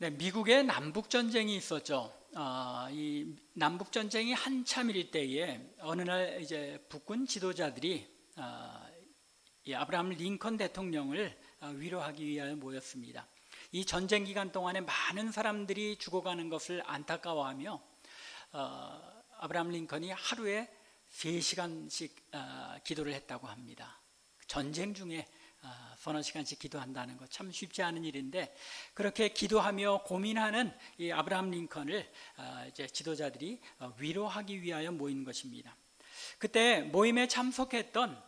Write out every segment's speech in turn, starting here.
네, 미국에 남북 전쟁이 있었죠. 이 남북 전쟁이 한참일 때에 어느 날 이제 북군 지도자들이 이 아브라함 링컨 대통령을 위로하기 위하여 모였습니다. 이 전쟁 기간 동안에 많은 사람들이 죽어가는 것을 안타까워하며 아브라함 링컨이 하루에 3시간씩 기도를 했다고 합니다. 전쟁 중에 서너 시간씩 기도한다는 것 참 쉽지 않은 일인데, 그렇게 기도하며 고민하는 이 아브라함 링컨을 이제 지도자들이 위로하기 위하여 모인 것입니다. 그때 모임에 참석했던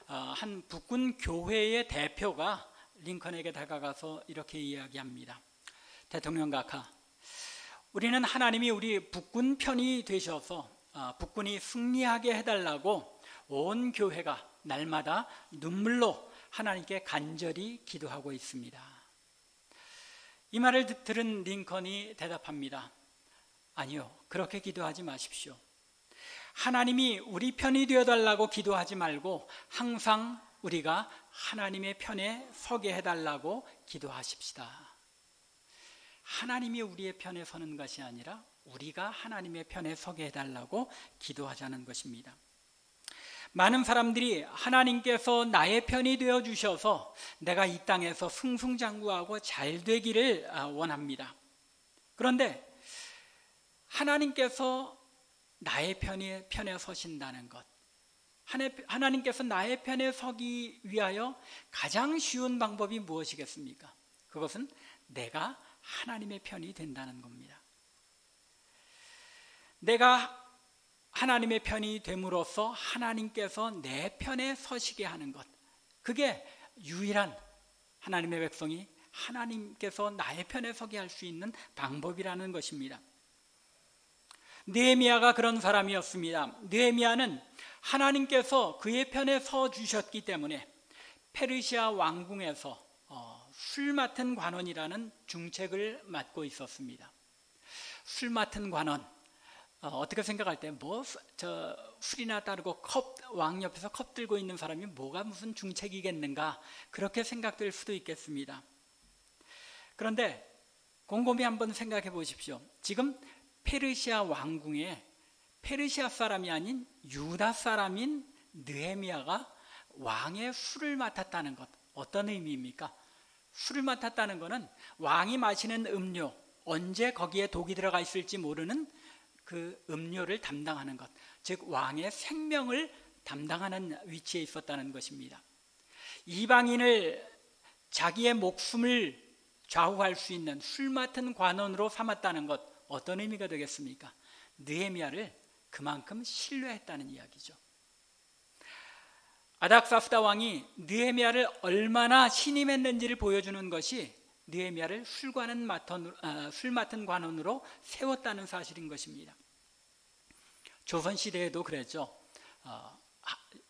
한 북군 교회의 대표가 링컨에게 다가가서 이렇게 이야기합니다. 대통령 각하, 우리는 하나님이 우리 북군 편이 되셔서 북군이 승리하게 해달라고 온 교회가 날마다 눈물로 하나님께 간절히 기도하고 있습니다. 이 말을 들은 링컨이 대답합니다. 아니요, 그렇게 기도하지 마십시오. 하나님이 우리 편이 되어달라고 기도하지 말고 항상 우리가 하나님의 편에 서게 해달라고 기도하십시다. 하나님이 우리의 편에 서는 것이 아니라 우리가 하나님의 편에 서게 해달라고 기도하자는 것입니다. 많은 사람들이 하나님께서 나의 편이 되어 주셔서 내가 이 땅에서 승승장구하고 잘 되기를 원합니다. 그런데 하나님께서 나의 편에 서신다는 것, 하나님께서 나의 편에 서기 위하여 가장 쉬운 방법이 무엇이겠습니까? 그것은 내가 하나님의 편이 된다는 겁니다. 내가 하나님의 편이 됨으로써 하나님께서 내 편에 서시게 하는 것, 그게 유일한 하나님의 백성이 하나님께서 나의 편에 서게 할 수 있는 방법이라는 것입니다. 느헤미야가 그런 사람이었습니다. 느헤미야는 하나님께서 그의 편에 서 주셨기 때문에 페르시아 왕궁에서 술 맡은 관원이라는 중책을 맡고 있었습니다. 술 맡은 관원, 어떻게 생각할 때 술이나 따르고 왕 옆에서 컵 들고 있는 사람이 뭐가 무슨 중책이겠는가, 그렇게 생각될 수도 있겠습니다. 그런데 곰곰이 한번 생각해 보십시오. 지금 페르시아 왕궁에 페르시아 사람이 아닌 유다 사람인 느헤미야가 왕의 술을 맡았다는 것, 어떤 의미입니까? 술을 맡았다는 것은 왕이 마시는 음료, 언제 거기에 독이 들어가 있을지 모르는 그 음료를 담당하는 것, 즉 왕의 생명을 담당하는 위치에 있었다는 것입니다. 이방인을 자기의 목숨을 좌우할 수 있는 술 맡은 관원으로 삼았다는 것, 어떤 의미가 되겠습니까? 느헤미야를 그만큼 신뢰했다는 이야기죠. 아닥사스다 왕이 느헤미야를 얼마나 신임했는지를 보여주는 것이 느헤미야를 술 맡은 관원으로 세웠다는 사실인 것입니다. 조선시대에도 그랬죠.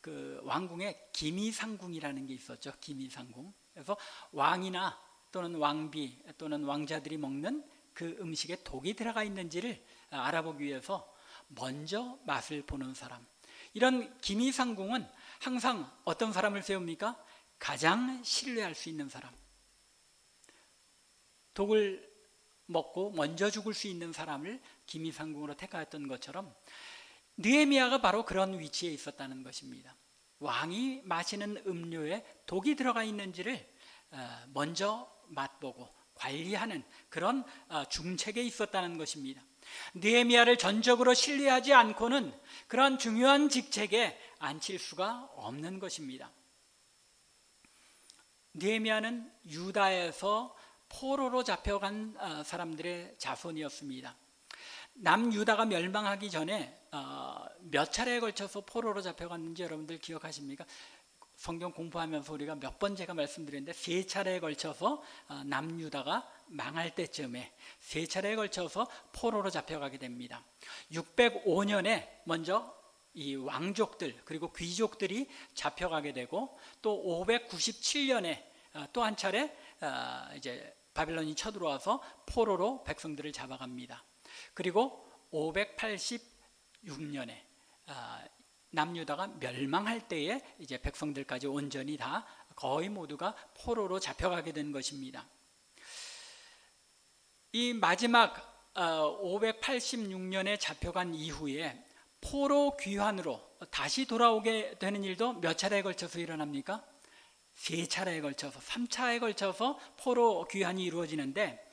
그 왕궁에 기미상궁이라는 게 있었죠. 기미상궁. 그래서 왕이나 또는 왕비 또는 왕자들이 먹는 그 음식에 독이 들어가 있는지를 알아보기 위해서 먼저 맛을 보는 사람, 이런 기미상궁은 항상 어떤 사람을 세웁니까? 가장 신뢰할 수 있는 사람, 독을 먹고 먼저 죽을 수 있는 사람을 기미상궁으로 택하였던 것처럼 느헤미야가 바로 그런 위치에 있었다는 것입니다. 왕이 마시는 음료에 독이 들어가 있는지를 먼저 맛보고 관리하는 그런 중책에 있었다는 것입니다. 느헤미야를 전적으로 신뢰하지 않고는 그런 중요한 직책에 앉힐 수가 없는 것입니다. 느헤미야는 유다에서 포로로 잡혀간 사람들의 자손이었습니다. 남유다가 멸망하기 전에 몇 차례에 걸쳐서 포로로 잡혀갔는지 여러분들 기억하십니까? 성경 공부하면서 우리가 몇 번 제가 말씀드렸는데 3차례에 걸쳐서 남유다가 망할 때쯤에 3차례에 걸쳐서 포로로 잡혀가게 됩니다. 605년에 먼저 이 왕족들 그리고 귀족들이 잡혀가게 되고, 또 597년에 또 한 차례 이제 바빌론이 쳐들어와서 포로로 백성들을 잡아갑니다. 그리고 586년에 남유다가 멸망할 때에 이제 백성들까지 온전히 다 거의 모두가 포로로 잡혀가게 된 것입니다. 이 마지막 586년에 잡혀간 이후에 포로 귀환으로 다시 돌아오게 되는 일도 몇 차례에 걸쳐서 일어납니까? 3차례에 걸쳐서, 3차에 걸쳐서 포로 귀환이 이루어지는데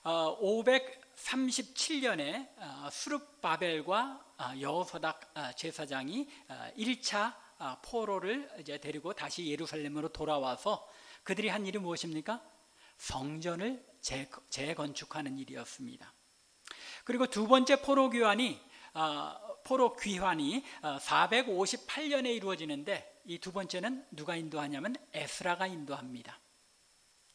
537년에 수룹바벨과 여호사닥 제사장이 1차 포로를 이제 데리고 다시 예루살렘으로 돌아와서 그들이 한 일이 무엇입니까? 성전을 재건축하는 일이었습니다. 그리고 두 번째 포로 귀환이 458년에 이루어지는데 이 두 번째는 누가 인도하냐면 에스라가 인도합니다.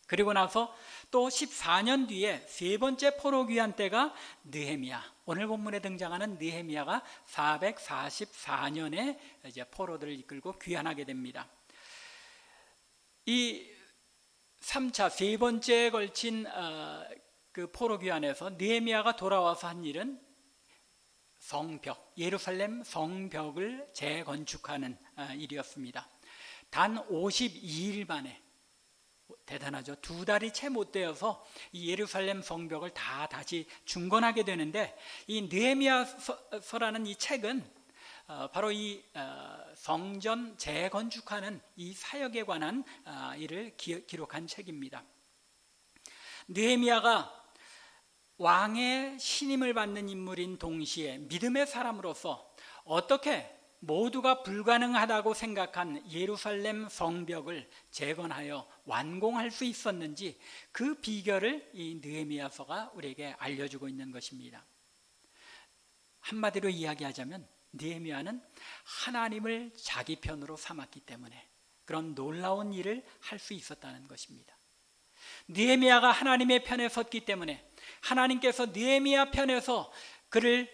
그리고 나서 또 14년 뒤에 세 번째 포로 귀환 때가 느헤미야, 오늘 본문에 등장하는 느헤미야가 444년에 이제 포로들을 이끌고 귀환하게 됩니다. 이 3차 세 번째에 걸친 그 포로 귀환에서 느헤미야가 돌아와서 한 일은 성벽, 예루살렘 성벽을 재건축하는 일이었습니다. 단 52일 만에, 대단하죠. 2달이 채 못 되어서 이 예루살렘 성벽을 다 다시 중건하게 되는데, 이 느헤미야서라는 이 책은 바로 이 성전 재건축하는 이 사역에 관한 일을 기록한 책입니다. 느헤미야가 왕의 신임을 받는 인물인 동시에 믿음의 사람으로서 어떻게 모두가 불가능하다고 생각한 예루살렘 성벽을 재건하여 완공할 수 있었는지 그 비결을 이 느헤미야서가 우리에게 알려주고 있는 것입니다. 한마디로 이야기하자면 느헤미야는 하나님을 자기 편으로 삼았기 때문에 그런 놀라운 일을 할 수 있었다는 것입니다. 느헤미야가 하나님의 편에 섰기 때문에 하나님께서 느헤미야 편에서 그를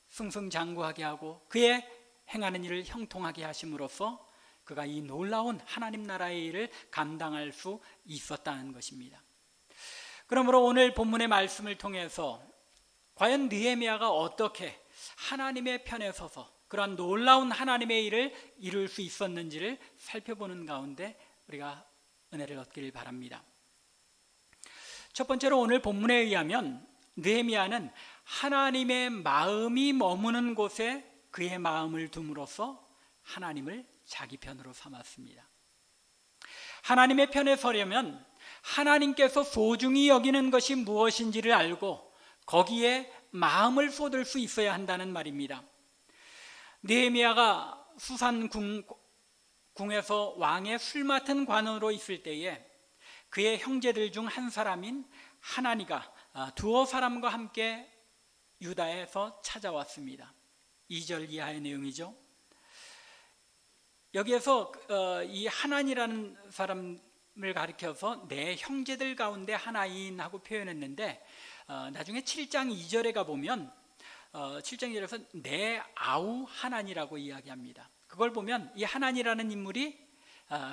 승승장구하게 하고 그의 행하는 일을 형통하게 하심으로써 그가 이 놀라운 하나님 나라의 일을 감당할 수 있었다는 것입니다. 그러므로 오늘 본문의 말씀을 통해서 과연 느헤미야가 어떻게 하나님의 편에 서서 그러한 놀라운 하나님의 일을 이룰 수 있었는지를 살펴보는 가운데 우리가 은혜를 얻기를 바랍니다. 첫 번째로 오늘 본문에 의하면 느헤미야는 하나님의 마음이 머무는 곳에 그의 마음을 둠으로써 하나님을 자기 편으로 삼았습니다. 하나님의 편에 서려면 하나님께서 소중히 여기는 것이 무엇인지를 알고 거기에 마음을 쏟을 수 있어야 한다는 말입니다. 느헤미야가 수산 궁에서 왕의 술 맡은 관원으로 있을 때에 그의 형제들 중 한 사람인 하나니가 두어 사람과 함께 유다에서 찾아왔습니다. 2절 이하의 내용이죠. 여기에서 이 하나니라는 사람을 가리켜서 내 형제들 가운데 하나인 하고 표현했는데 나중에 7장 2절에 가보면 7장 2절에서 내 아우 하나니라고 이야기합니다. 그걸 보면 이 하나니라는 인물이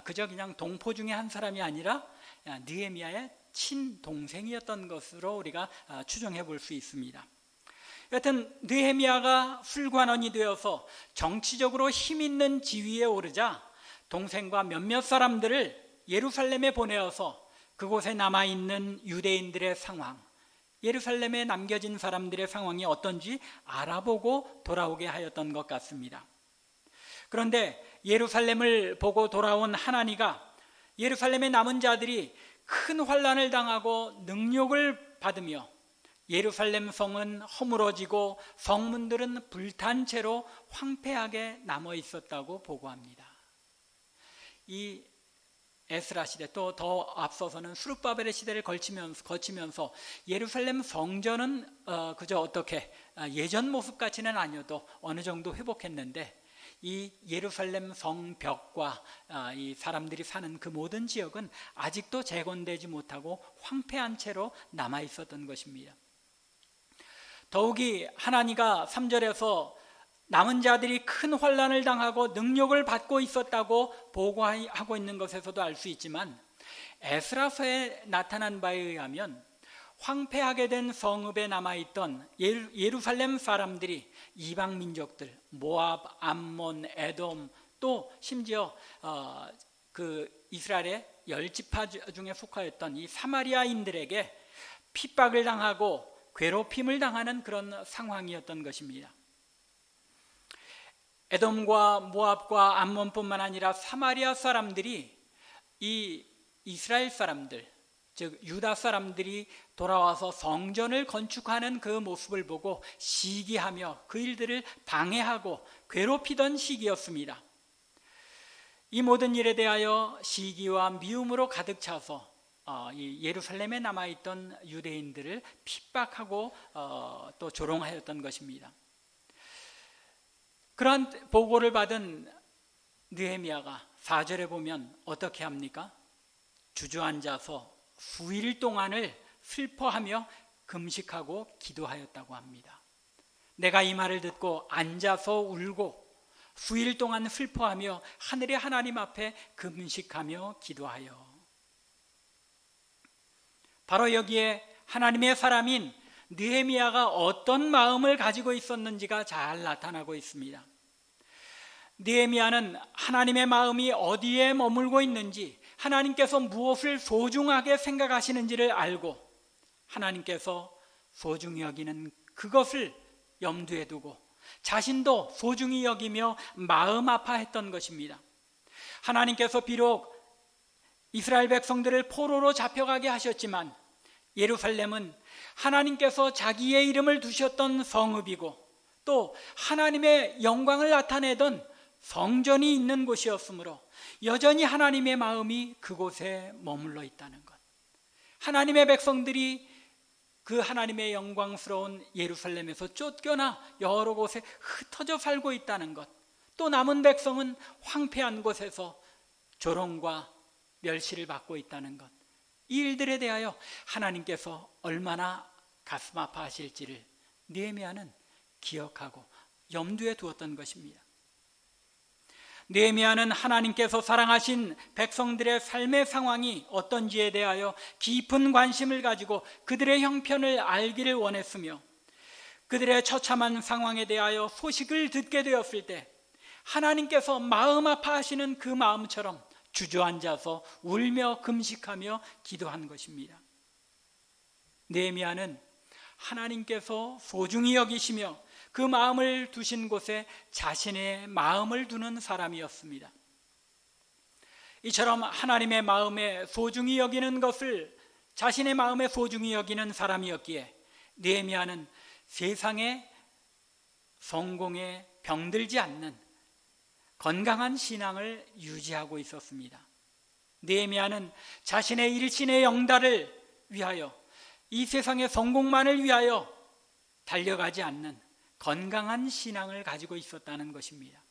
그저 그냥 동포 중에 한 사람이 아니라 느헤미야의 친동생이었던 것으로 우리가 추정해 볼 수 있습니다. 여하튼 느헤미야가 술관원이 되어서 정치적으로 힘 있는 지위에 오르자 동생과 몇몇 사람들을 예루살렘에 보내어서 그곳에 남아있는 유대인들의 상황, 예루살렘에 남겨진 사람들의 상황이 어떤지 알아보고 돌아오게 하였던 것 같습니다. 그런데 예루살렘을 보고 돌아온 하나니가 예루살렘의 남은 자들이 큰 환난을 당하고 능욕을 받으며 예루살렘 성은 허물어지고 성문들은 불탄 채로 황폐하게 남아 있었다고 보고합니다. 이 에스라 시대 또 더 앞서서는 수룹바벨의 시대를 거치면서 예루살렘 성전은 그저 어떻게 예전 모습 같지는 아니어도 어느 정도 회복했는데 이 예루살렘 성벽과 이 사람들이 사는 그 모든 지역은 아직도 재건되지 못하고 황폐한 채로 남아 있었던 것입니다. 더욱이 하나니가 3절에서 남은 자들이 큰 환난을 당하고 능욕을 받고 있었다고 보고하고 있는 것에서도 알 수 있지만 에스라서에 나타난 바에 의하면 황폐하게 된 성읍에 남아있던 예루살렘 사람들이 이방 민족들, 모압, 암몬, 에돔, 또 심지어 그 이스라엘의 10지파 중에 속하였던 이 사마리아인들에게 핍박을 당하고 괴롭힘을 당하는 그런 상황이었던 것입니다. 에돔과 모압과 암몬뿐만 아니라 사마리아 사람들이 이 이스라엘 사람들, 즉 유다 사람들이 돌아와서 성전을 건축하는 그 모습을 보고 시기하며 그 일들을 방해하고 괴롭히던 시기였습니다. 이 모든 일에 대하여 시기와 미움으로 가득 차서 이 예루살렘에 남아있던 유대인들을 핍박하고 또 조롱하였던 것입니다. 그러한 보고를 받은 느헤미야가 4절에 보면 어떻게 합니까? 주저앉아서 수일 동안을 슬퍼하며 금식하고 기도하였다고 합니다. 내가 이 말을 듣고 앉아서 울고 수일 동안 슬퍼하며 하늘의 하나님 앞에 금식하며 기도하여. 바로 여기에 하나님의 사람인 느헤미야가 어떤 마음을 가지고 있었는지가 잘 나타나고 있습니다. 느헤미야는 하나님의 마음이 어디에 머물고 있는지, 하나님께서 무엇을 소중하게 생각하시는지를 알고 하나님께서 소중히 여기는 그것을 염두에 두고 자신도 소중히 여기며 마음 아파했던 것입니다. 하나님께서 비록 이스라엘 백성들을 포로로 잡혀가게 하셨지만 예루살렘은 하나님께서 자기의 이름을 두셨던 성읍이고 또 하나님의 영광을 나타내던 성전이 있는 곳이었으므로 여전히 하나님의 마음이 그곳에 머물러 있다는 것, 하나님의 백성들이 그 하나님의 영광스러운 예루살렘에서 쫓겨나 여러 곳에 흩어져 살고 있다는 것, 또 남은 백성은 황폐한 곳에서 조롱과 멸시를 받고 있다는 것, 이 일들에 대하여 하나님께서 얼마나 가슴 아파하실지를 느헤미야는 기억하고 염두에 두었던 것입니다. 느헤미야는 하나님께서 사랑하신 백성들의 삶의 상황이 어떤지에 대하여 깊은 관심을 가지고 그들의 형편을 알기를 원했으며 그들의 처참한 상황에 대하여 소식을 듣게 되었을 때 하나님께서 마음 아파하시는 그 마음처럼 주저앉아서 울며 금식하며 기도한 것입니다. 느헤미야는 하나님께서 소중히 여기시며 그 마음을 두신 곳에 자신의 마음을 두는 사람이었습니다. 이처럼 하나님의 마음에 소중히 여기는 것을 자신의 마음에 소중히 여기는 사람이었기에 느헤미야는 세상의 성공에 병들지 않는 건강한 신앙을 유지하고 있었습니다. 느헤미야는 자신의 일신의 영달을 위하여 이 세상의 성공만을 위하여 달려가지 않는 건강한 신앙을 가지고 있었다는 것입니다.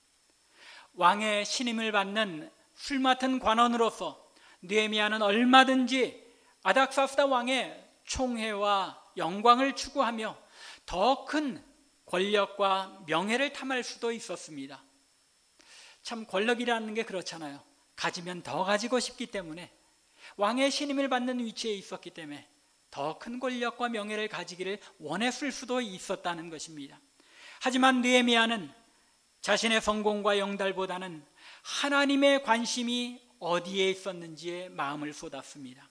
왕의 신임을 받는 술 맡은 관원으로서 느헤미야는 얼마든지 아닥사스다 왕의 총애와 영광을 추구하며 더 큰 권력과 명예를 탐할 수도 있었습니다. 참 권력이라는 게 그렇잖아요. 가지면 더 가지고 싶기 때문에 왕의 신임을 받는 위치에 있었기 때문에 더 큰 권력과 명예를 가지기를 원했을 수도 있었다는 것입니다. 하지만 느헤미야는 자신의 성공과 영달보다는 하나님의 관심이 어디에 있었는지에 마음을 쏟았습니다.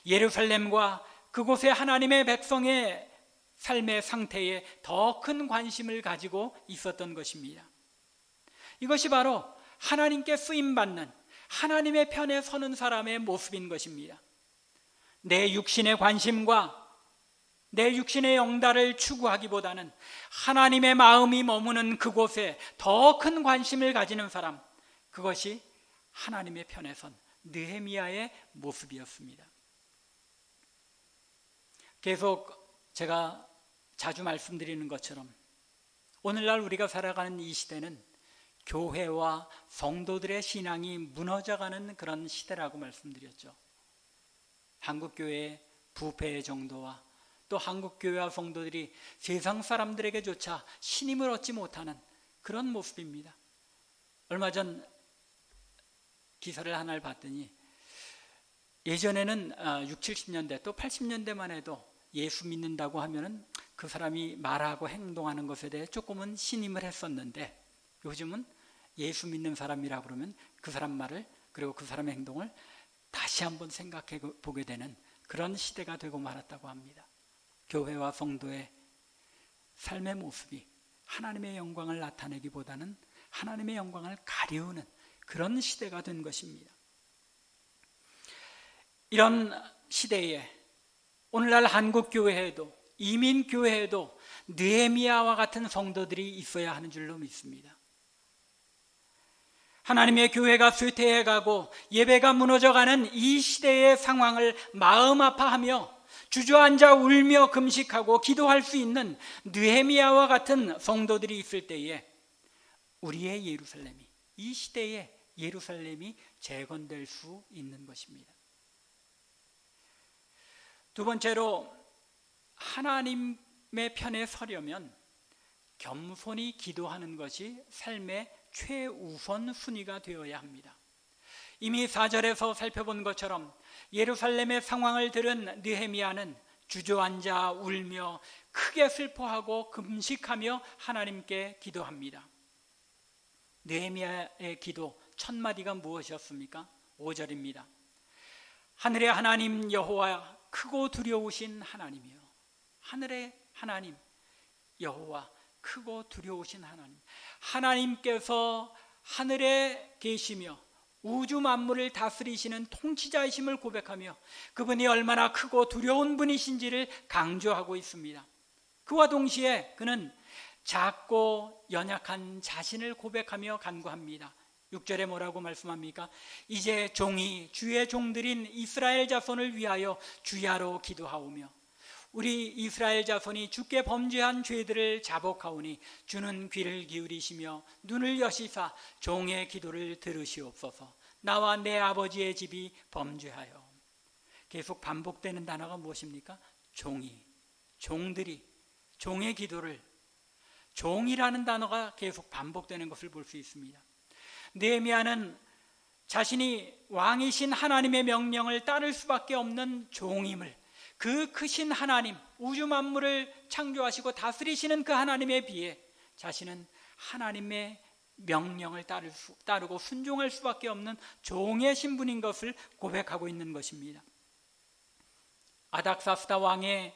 예루살렘과 그곳의 하나님의 백성의 삶의 상태에 더 큰 관심을 가지고 있었던 것입니다. 이것이 바로 하나님께 쓰임받는 하나님의 편에 서는 사람의 모습인 것입니다. 내 육신의 관심과 내 육신의 영달을 추구하기보다는 하나님의 마음이 머무는 그곳에 더 큰 관심을 가지는 사람, 그것이 하나님의 편에 선 느헤미야의 모습이었습니다. 계속 제가 자주 말씀드리는 것처럼 오늘날 우리가 살아가는 이 시대는 교회와 성도들의 신앙이 무너져가는 그런 시대라고 말씀드렸죠. 한국교회의 부패의 정도와 또 한국교회와 성도들이 세상 사람들에게조차 신임을 얻지 못하는 그런 모습입니다. 얼마 전 기사를 하나를 봤더니 예전에는 60, 70년대 또 80년대만 해도 예수 믿는다고 하면은 그 사람이 말하고 행동하는 것에 대해 조금은 신임을 했었는데 요즘은 예수 믿는 사람이라 그러면 그 사람 말을 그리고 그 사람의 행동을 다시 한번 생각해 보게 되는 그런 시대가 되고 말았다고 합니다. 교회와 성도의 삶의 모습이 하나님의 영광을 나타내기보다는 하나님의 영광을 가리우는 그런 시대가 된 것입니다. 이런 시대에 오늘날 한국교회에도 이민교회에도 느헤미야와 같은 성도들이 있어야 하는 줄로 믿습니다. 하나님의 교회가 쇠퇴해가고 예배가 무너져가는 이 시대의 상황을 마음 아파하며 주저앉아 울며 금식하고 기도할 수 있는 느헤미야와 같은 성도들이 있을 때에 우리의 예루살렘이, 이 시대의 예루살렘이 재건될 수 있는 것입니다. 두 번째로, 하나님의 편에 서려면 겸손히 기도하는 것이 삶의 최우선 순위가 되어야 합니다. 이미 4절에서 살펴본 것처럼 예루살렘의 상황을 들은 느헤미야는 주저앉아 울며 크게 슬퍼하고 금식하며 하나님께 기도합니다. 느헤미야의 기도 첫 마디가 무엇이었습니까? 5절입니다. 하늘의 하나님 여호와, 크고 두려우신 하나님이여. 하늘의 하나님 여호와, 크고 두려우신 하나님, 하나님께서 하늘에 계시며 우주 만물을 다스리시는 통치자이심을 고백하며 그분이 얼마나 크고 두려운 분이신지를 강조하고 있습니다. 그와 동시에 그는 작고 연약한 자신을 고백하며 간구합니다. 6절에 뭐라고 말씀합니까? 이제 종이 주의 종들인 이스라엘 자손을 위하여 주야로 기도하오며 우리 이스라엘 자손이 주께 범죄한 죄들을 자복하오니 주는 귀를 기울이시며 눈을 여시사 종의 기도를 들으시옵소서. 나와 내 아버지의 집이 범죄하여. 계속 반복되는 단어가 무엇입니까? 종이, 종들이, 종의 기도를, 종이라는 단어가 계속 반복되는 것을 볼 수 있습니다. 느헤미야는 자신이 왕이신 하나님의 명령을 따를 수밖에 없는 종임을, 그 크신 하나님, 우주 만물을 창조하시고 다스리시는 그 하나님에 비해 자신은 하나님의 명령을 따르고 순종할 수밖에 없는 종의 신분인 것을 고백하고 있는 것입니다. 아닥사스다 왕의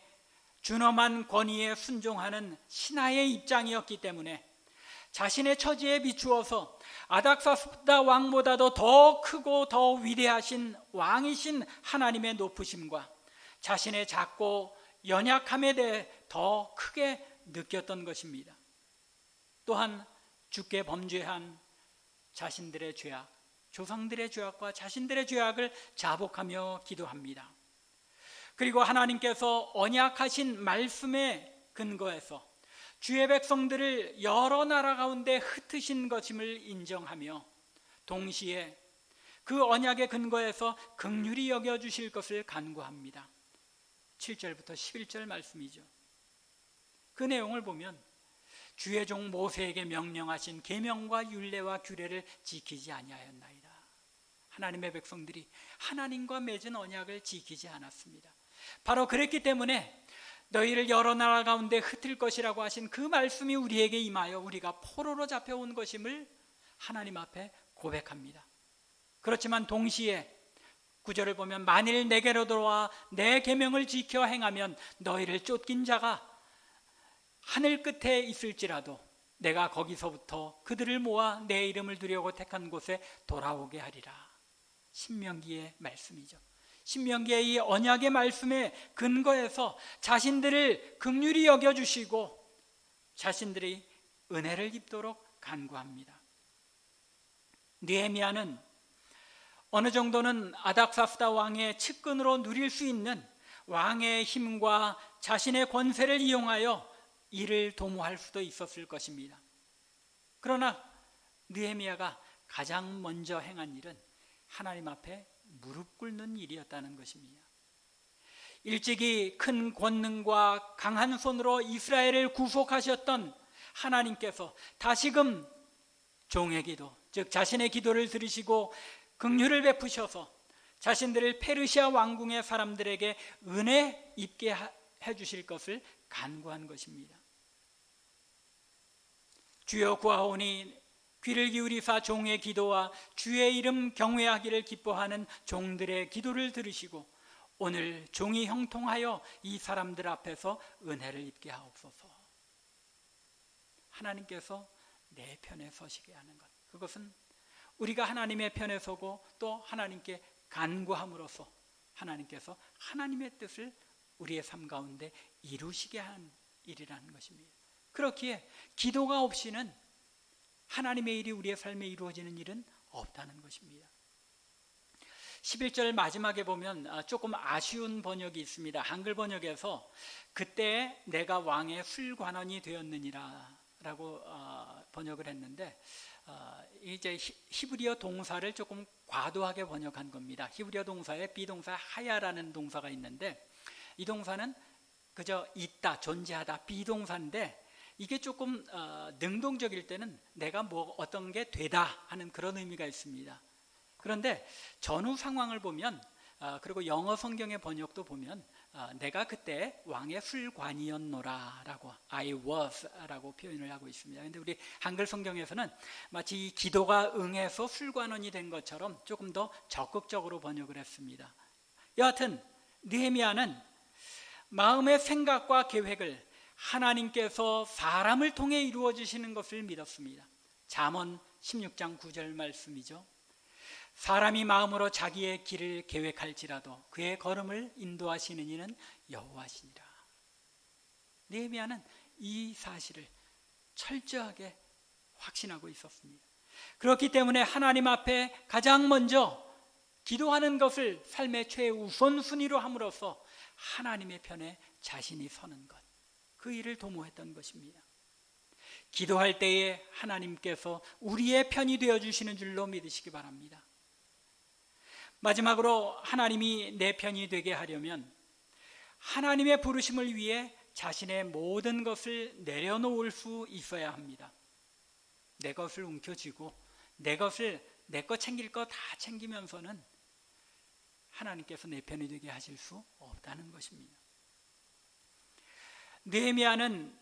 준엄한 권위에 순종하는 신하의 입장이었기 때문에 자신의 처지에 비추어서 아닥사스다 왕보다도 더 크고 더 위대하신 왕이신 하나님의 높으심과 자신의 작고 연약함에 대해 더 크게 느꼈던 것입니다. 또한 주께 범죄한 자신들의 죄악, 조상들의 죄악과 자신들의 죄악을 자복하며 기도합니다. 그리고 하나님께서 언약하신 말씀에 근거해서 주의 백성들을 여러 나라 가운데 흩으신 것임을 인정하며 동시에 그 언약의 근거에서 긍휼히 여겨주실 것을 간구합니다. 7절부터 11절 말씀이죠. 그 내용을 보면 주의 종 모세에게 명령하신 계명과 율례와 규례를 지키지 아니하였나이다. 하나님의 백성들이 하나님과 맺은 언약을 지키지 않았습니다. 바로 그랬기 때문에 너희를 여러 나라 가운데 흩을 것이라고 하신 그 말씀이 우리에게 임하여 우리가 포로로 잡혀온 것임을 하나님 앞에 고백합니다. 그렇지만 동시에 9절을 보면 만일 내게로 들어와 내 계명을 지켜 행하면 너희를 쫓긴 자가 하늘 끝에 있을지라도 내가 거기서부터 그들을 모아 내 이름을 두려고 택한 곳에 돌아오게 하리라. 신명기의 말씀이죠. 신명기의 이 언약의 말씀에 근거해서 자신들을 긍휼히 여겨주시고 자신들이 은혜를 입도록 간구합니다. 느헤미야는 어느 정도는 아닥사스다 왕의 측근으로 누릴 수 있는 왕의 힘과 자신의 권세를 이용하여 이를 도모할 수도 있었을 것입니다. 그러나 느헤미야가 가장 먼저 행한 일은 하나님 앞에 무릎 꿇는 일이었다는 것입니다. 일찍이 큰 권능과 강한 손으로 이스라엘을 구속하셨던 하나님께서 다시금 종의 기도, 즉 자신의 기도를 들으시고 긍휼을 베푸셔서 자신들을 페르시아 왕궁의 사람들에게 은혜 입게 해주실 것을 간구한 것입니다. 주여 구하오니 귀를 기울이사 종의 기도와 주의 이름 경외하기를 기뻐하는 종들의 기도를 들으시고 오늘 종이 형통하여 이 사람들 앞에서 은혜를 입게 하옵소서. 하나님께서 내 편에 서시게 하는 것, 그것은 우리가 하나님의 편에 서고 또 하나님께 간구함으로써 하나님께서 하나님의 뜻을 우리의 삶 가운데 이루시게 한 일이라는 것입니다. 그렇기에 기도가 없이는 하나님의 일이 우리의 삶에 이루어지는 일은 없다는 것입니다. 11절 마지막에 보면 조금 아쉬운 번역이 있습니다. 한글 번역에서 그때 내가 왕의 술관원이 되었느니라 라고 번역을 했는데, 이제 히브리어 동사를 조금 과도하게 번역한 겁니다. 히브리어 동사에 비동사 하야라는 동사가 있는데, 이 동사는 그저 있다, 존재하다, 비동사인데 이게 조금 능동적일 때는 내가 뭐 어떤 게 되다 하는 그런 의미가 있습니다. 그런데 전후 상황을 보면, 그리고 영어 성경의 번역도 보면 내가 그때 왕의 술관이었노라 라고 I was 라고 표현을 하고 있습니다. 그런데 우리 한글 성경에서는 마치 이 기도가 응해서 술관원이 된 것처럼 조금 더 적극적으로 번역을 했습니다. 여하튼 느헤미야는 마음의 생각과 계획을 하나님께서 사람을 통해 이루어 주시는 것을 믿었습니다. 잠언 16장 9절 말씀이죠. 사람이 마음으로 자기의 길을 계획할지라도 그의 걸음을 인도하시는 이는 여호와시니라. 느헤미야는 이 사실을 철저하게 확신하고 있었습니다. 그렇기 때문에 하나님 앞에 가장 먼저 기도하는 것을 삶의 최우선순위로 함으로써 하나님의 편에 자신이 서는 것, 그 일을 도모했던 것입니다. 기도할 때에 하나님께서 우리의 편이 되어주시는 줄로 믿으시기 바랍니다. 마지막으로 하나님이 내 편이 되게 하려면 하나님의 부르심을 위해 자신의 모든 것을 내려놓을 수 있어야 합니다. 내 것을 움켜쥐고 내 것 챙길 거 다 챙기면서는 하나님께서 내 편이 되게 하실 수 없다는 것입니다. 느헤미야는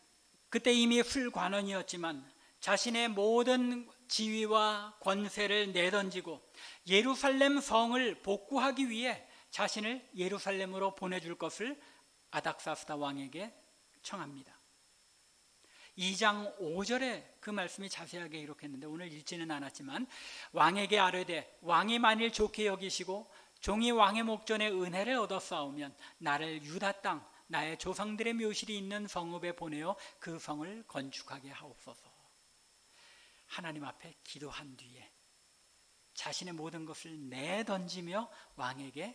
그때 이미 술관원이었지만 자신의 모든 지위와 권세를 내던지고 예루살렘 성을 복구하기 위해 자신을 예루살렘으로 보내줄 것을 아닥사스다 왕에게 청합니다. 2장 5절에 그 말씀이 자세하게 기록했는데 오늘 읽지는 않았지만, 왕에게 아뢰되 왕이 만일 좋게 여기시고 종이 왕의 목전에 은혜를 얻어 싸우면 나를 유다 땅 나의 조상들의 묘실이 있는 성읍에 보내어 그 성을 건축하게 하옵소서. 하나님 앞에 기도한 뒤에 자신의 모든 것을 내던지며 왕에게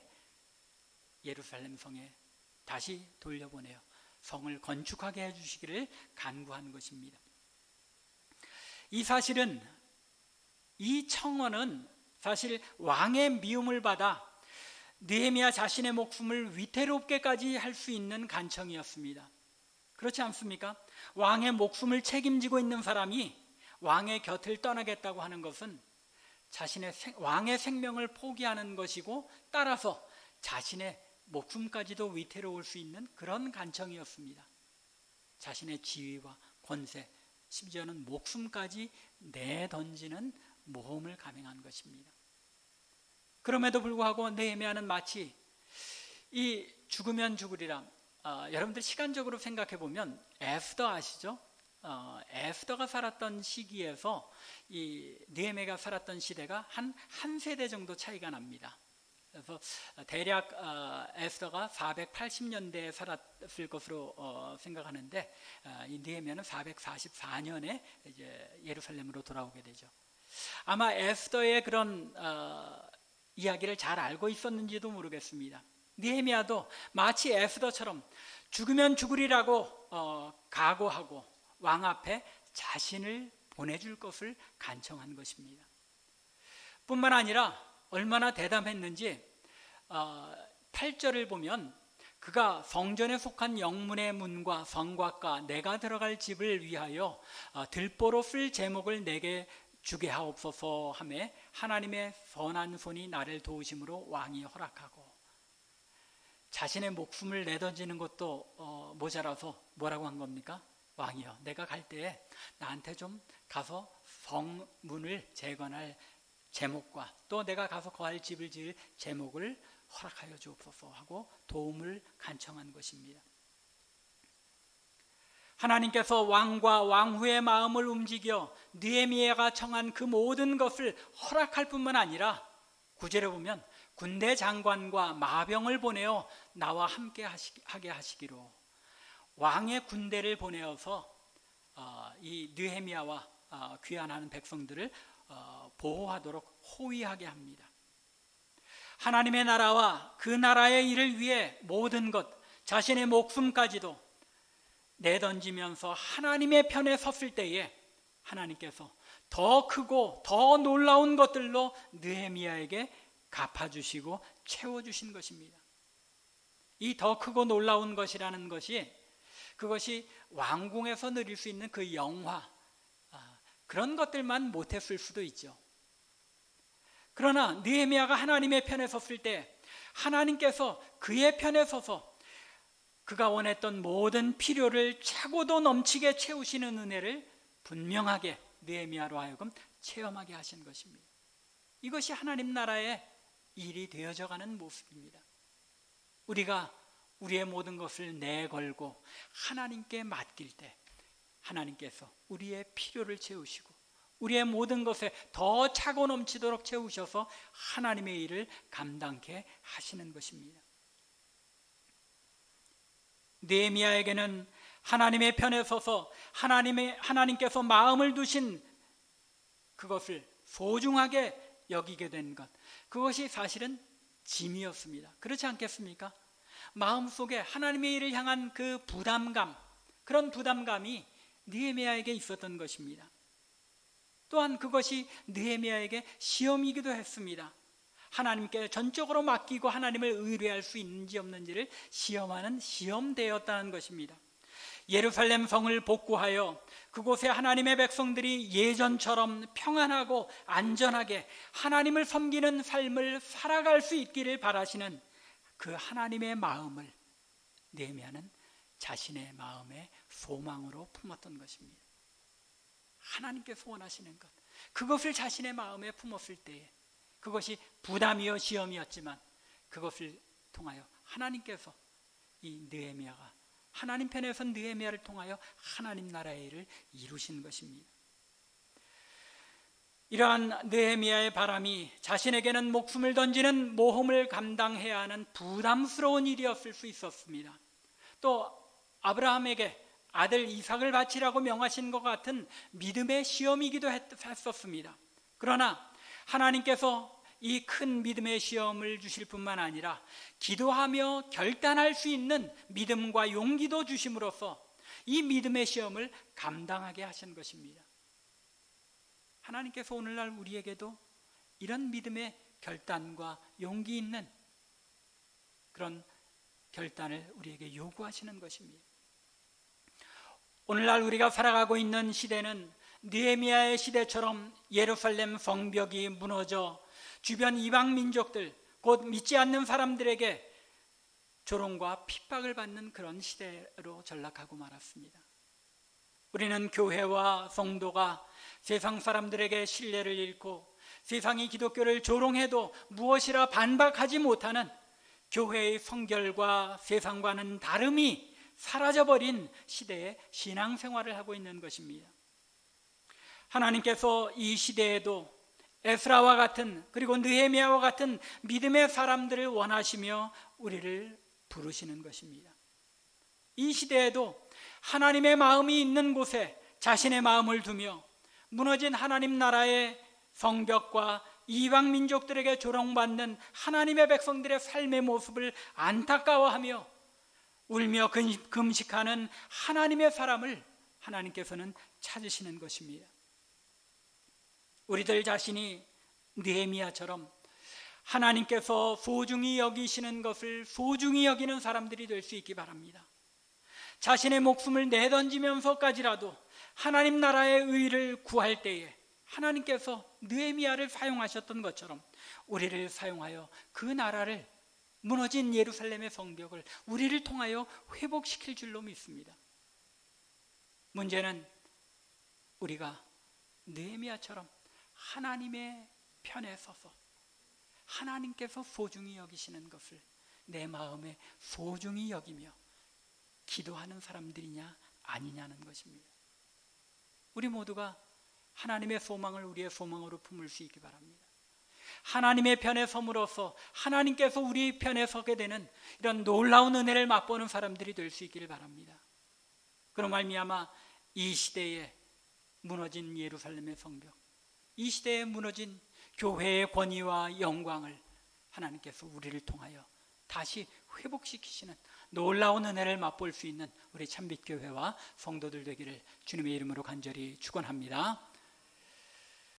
예루살렘 성에 다시 돌려보내어 성을 건축하게 해주시기를 간구한 것입니다. 이 사실은, 이 청원은 사실 왕의 미움을 받아 느헤미야 자신의 목숨을 위태롭게까지 할 수 있는 간청이었습니다. 그렇지 않습니까? 왕의 목숨을 책임지고 있는 사람이 왕의 곁을 떠나겠다고 하는 것은 왕의 생명을 포기하는 것이고, 따라서 자신의 목숨까지도 위태로울 수 있는 그런 간청이었습니다. 자신의 지위와 권세, 심지어는 목숨까지 내던지는 모험을 감행한 것입니다. 그럼에도 불구하고 느헤미야는 마치 이 죽으면 죽으리라, 여러분들 시간적으로 생각해 보면 에스더 아시죠? 에스더가 살았던 시기에서 이 느헤미야가 살았던 시대가 한 세대 정도 차이가 납니다. 그래서 대략 에스더가 480년대에 살았을 것으로 생각하는데, 이 느헤미야는 444년에 이제 예루살렘으로 돌아오게 되죠. 아마 에스더의 그런 이야기를 잘 알고 있었는지도 모르겠습니다. 느헤미야도 마치 에스더처럼 죽으면 죽으리라고 각오하고 왕 앞에 자신을 보내줄 것을 간청한 것입니다. 뿐만 아니라 얼마나 대담했는지 8절을 보면 그가 성전에 속한 영문의 문과 성곽과 내가 들어갈 집을 위하여 들보로 쓸 제목을 내게 주게 하옵소서 하매 하나님의 선한 손이 나를 도우심으로 왕이 허락하고, 자신의 목숨을 내던지는 것도 모자라서 뭐라고 한 겁니까? 왕이여, 내가 갈 때에 나한테 좀 가서 성문을 재건할 제목과 또 내가 가서 거할 집을 지을 제목을 허락하여 주옵소서 하고 도움을 간청한 것입니다. 하나님께서 왕과 왕후의 마음을 움직여 느헤미야가 청한 그 모든 것을 허락할 뿐만 아니라 9절에 보면 군대 장관과 마병을 보내어 나와 함께 하게 하시기로, 왕의 군대를 보내어서 이 느헤미야와 귀환하는 백성들을 보호하도록 호위하게 합니다. 하나님의 나라와 그 나라의 일을 위해 모든 것, 자신의 목숨까지도 내던지면서 하나님의 편에 섰을 때에 하나님께서 더 크고 더 놀라운 것들로 느헤미야에게 갚아주시고 채워주신 것입니다. 이 더 크고 놀라운 것이라는 것이, 그것이 왕궁에서 누릴 수 있는 그 영화, 그런 것들만 못했을 수도 있죠. 그러나 느헤미야가 하나님의 편에 섰을 때 하나님께서 그의 편에 서서 그가 원했던 모든 필요를 차고도 넘치게 채우시는 은혜를 분명하게 느헤미야로 하여금 체험하게 하신 것입니다. 이것이 하나님 나라의 일이 되어져가는 모습입니다. 우리가 우리의 모든 것을 내걸고 하나님께 맡길 때 하나님께서 우리의 필요를 채우시고 우리의 모든 것에 더 차고 넘치도록 채우셔서 하나님의 일을 감당케 하시는 것입니다. 느헤미야에게는 하나님의 편에 서서 하나님께서 마음을 두신 그것을 소중하게 여기게 된 것, 그것이 사실은 짐이었습니다. 그렇지 않겠습니까? 마음속에 하나님의 일을 향한 그 부담감, 그런 부담감이 느헤미야에게 있었던 것입니다. 또한 그것이 느헤미야에게 시험이기도 했습니다. 하나님께 전적으로 맡기고 하나님을 의뢰할 수 있는지 없는지를 시험하는 시험대였다는 것입니다. 예루살렘 성을 복구하여 그곳에 하나님의 백성들이 예전처럼 평안하고 안전하게 하나님을 섬기는 삶을 살아갈 수 있기를 바라시는 그 하나님의 마음을 느헤미야는 자신의 마음의 소망으로 품었던 것입니다. 하나님께서 원하시는 것, 그것을 자신의 마음에 품었을 때에 그것이 부담이요 시험이었지만 그것을 통하여 하나님께서 이 느헤미야가 하나님 편에 선 느헤미야를 통하여 하나님 나라의 일을 이루신 것입니다. 이러한 느헤미야의 바람이 자신에게는 목숨을 던지는 모험을 감당해야 하는 부담스러운 일이었을 수 있었습니다. 또 아브라함에게 아들 이삭을 바치라고 명하신 것 같은 믿음의 시험이기도 했었습니다. 그러나 하나님께서 이 큰 믿음의 시험을 주실 뿐만 아니라 기도하며 결단할 수 있는 믿음과 용기도 주심으로써 이 믿음의 시험을 감당하게 하신 것입니다. 하나님께서 오늘날 우리에게도 이런 믿음의 결단과 용기 있는 그런 결단을 우리에게 요구하시는 것입니다. 오늘날 우리가 살아가고 있는 시대는 느헤미야의 시대처럼 예루살렘 성벽이 무너져 주변 이방 민족들, 곧 믿지 않는 사람들에게 조롱과 핍박을 받는 그런 시대로 전락하고 말았습니다. 우리는 교회와 성도가 세상 사람들에게 신뢰를 잃고 세상이 기독교를 조롱해도 무엇이라 반박하지 못하는 교회의 성결과 세상과는 다름이 사라져버린 시대의 신앙생활을 하고 있는 것입니다. 하나님께서 이 시대에도 에스라와 같은, 그리고 느헤미야와 같은 믿음의 사람들을 원하시며 우리를 부르시는 것입니다. 이 시대에도 하나님의 마음이 있는 곳에 자신의 마음을 두며 무너진 하나님 나라의 성벽과 이방 민족들에게 조롱받는 하나님의 백성들의 삶의 모습을 안타까워하며 울며 금식하는 하나님의 사람을 하나님께서는 찾으시는 것입니다. 우리들 자신이 느헤미야처럼 하나님께서 소중히 여기시는 것을 소중히 여기는 사람들이 될 수 있기 바랍니다. 자신의 목숨을 내던지면서까지라도 하나님 나라의 의를 구할 때에 하나님께서 느헤미야를 사용하셨던 것처럼 우리를 사용하여 그 나라를, 무너진 예루살렘의 성벽을 우리를 통하여 회복시킬 줄로 믿습니다. 문제는 우리가 느헤미야처럼 하나님의 편에 서서 하나님께서 소중히 여기시는 것을 내 마음에 소중히 여기며 기도하는 사람들이냐 아니냐는 것입니다. 우리 모두가 하나님의 소망을 우리의 소망으로 품을 수 있기 바랍니다. 하나님의 편에 섬으로써 하나님께서 우리 편에 서게 되는 이런 놀라운 은혜를 맛보는 사람들이 될 수 있기를 바랍니다. 그런 말미암아 이 시대에 무너진 예루살렘의 성벽, 이 시대에 무너진 교회의 권위와 영광을 하나님께서 우리를 통하여 다시 회복시키시는 놀라운 은혜를 맛볼 수 있는 우리 참빛교회와 성도들 되기를 주님의 이름으로 간절히 축원합니다.